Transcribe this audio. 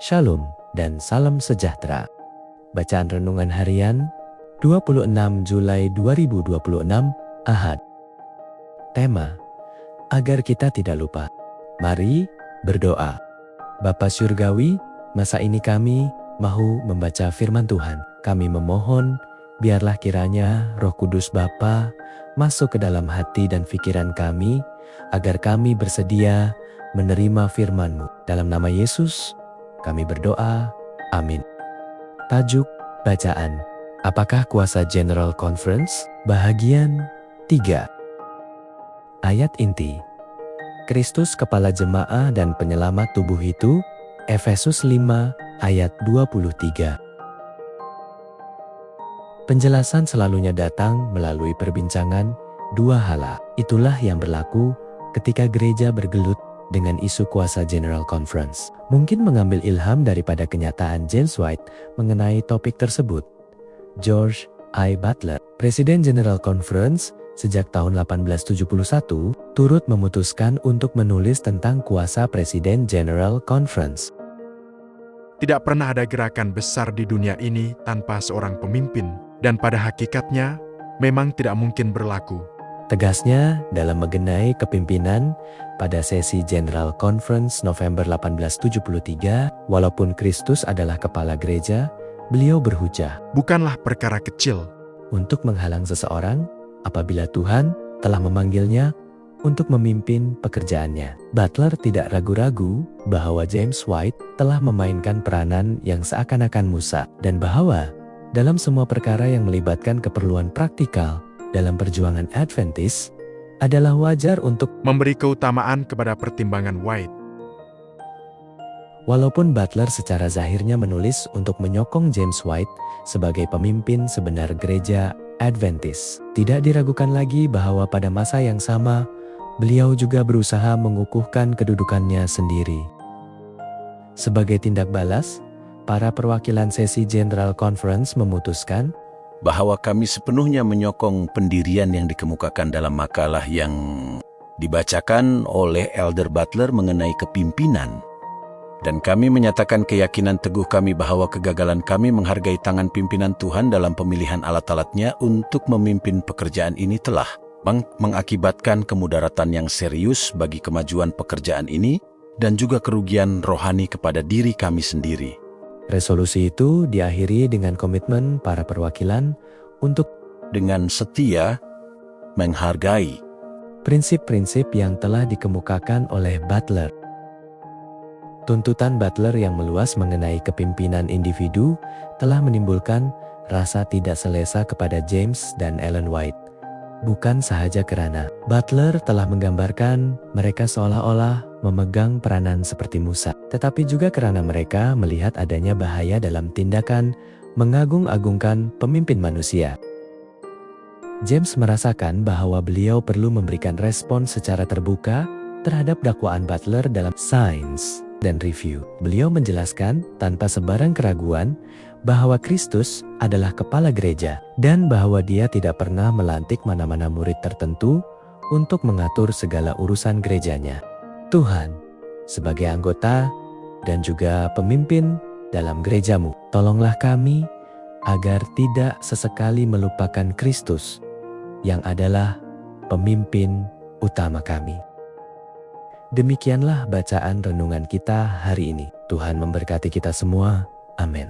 Shalom dan salam sejahtera. Bacaan Renungan Harian 26 Julai 2026 Ahad. Tema: agar kita tidak lupa. Mari berdoa. Bapa Surgawi, masa ini kami mau membaca firman Tuhan. Kami memohon, biarlah kiranya Roh Kudus Bapa masuk ke dalam hati dan pikiran kami, agar kami bersedia menerima firman-Mu. Dalam nama Yesus, kami berdoa. Amin. Tajuk bacaan: apakah kuasa General Conference? Bahagian 3. Ayat inti: Kristus kepala jemaah dan penyelamat tubuh itu. Efesus 5 ayat 23. Penjelasan selalunya datang melalui perbincangan dua hala. Itulah yang berlaku ketika gereja bergelut dengan isu kuasa General Conference. Mungkin mengambil ilham daripada kenyataan James White mengenai topik tersebut. George I. Butler, Presiden General Conference sejak tahun 1871, turut memutuskan untuk menulis tentang kuasa Presiden General Conference. Tidak pernah ada gerakan besar di dunia ini tanpa seorang pemimpin, dan pada hakikatnya memang tidak mungkin berlaku. Tegasnya dalam mengenai kepimpinan pada sesi General Conference November 1873, walaupun Kristus adalah kepala gereja, beliau berhujah, bukanlah perkara kecil untuk menghalang seseorang apabila Tuhan telah memanggilnya untuk memimpin pekerjaannya. Butler tidak ragu-ragu bahwa James White telah memainkan peranan yang seakan-akan Musa, dan bahwa dalam semua perkara yang melibatkan keperluan praktikal dalam perjuangan Adventist adalah wajar untuk memberi keutamaan kepada pertimbangan White. Walaupun Butler secara zahirnya menulis untuk menyokong James White sebagai pemimpin sebenar gereja Adventist, tidak diragukan lagi bahwa pada masa yang sama, beliau juga berusaha mengukuhkan kedudukannya sendiri. Sebagai tindak balas, para perwakilan sesi General Conference memutuskan bahwa kami sepenuhnya menyokong pendirian yang dikemukakan dalam makalah yang dibacakan oleh Elder Butler mengenai kepimpinan. Dan kami menyatakan keyakinan teguh kami bahwa kegagalan kami menghargai tangan pimpinan Tuhan dalam pemilihan alat-alatnya untuk memimpin pekerjaan ini telah mengakibatkan kemudaratan yang serius bagi kemajuan pekerjaan ini dan juga kerugian rohani kepada diri kami sendiri. Resolusi itu diakhiri dengan komitmen para perwakilan untuk dengan setia menghargai prinsip-prinsip yang telah dikemukakan oleh Butler. Tuntutan Butler yang meluas mengenai kepimpinan individu telah menimbulkan rasa tidak selesa kepada James dan Ellen White. Bukan sahaja karena Butler telah menggambarkan mereka seolah-olah memegang peranan seperti Musa, tetapi juga karena mereka melihat adanya bahaya dalam tindakan mengagung-agungkan pemimpin manusia. James merasakan bahwa beliau perlu memberikan respon secara terbuka terhadap dakwaan Butler dalam Science dan Review. Beliau menjelaskan tanpa sebarang keraguan bahwa Kristus adalah kepala gereja dan bahwa dia tidak pernah melantik mana-mana murid tertentu untuk mengatur segala urusan gerejanya. Tuhan, sebagai anggota dan juga pemimpin dalam gerejamu, tolonglah kami agar tidak sesekali melupakan Kristus yang adalah pemimpin utama kami. Demikianlah bacaan renungan kita hari ini. Tuhan memberkati kita semua. Amin.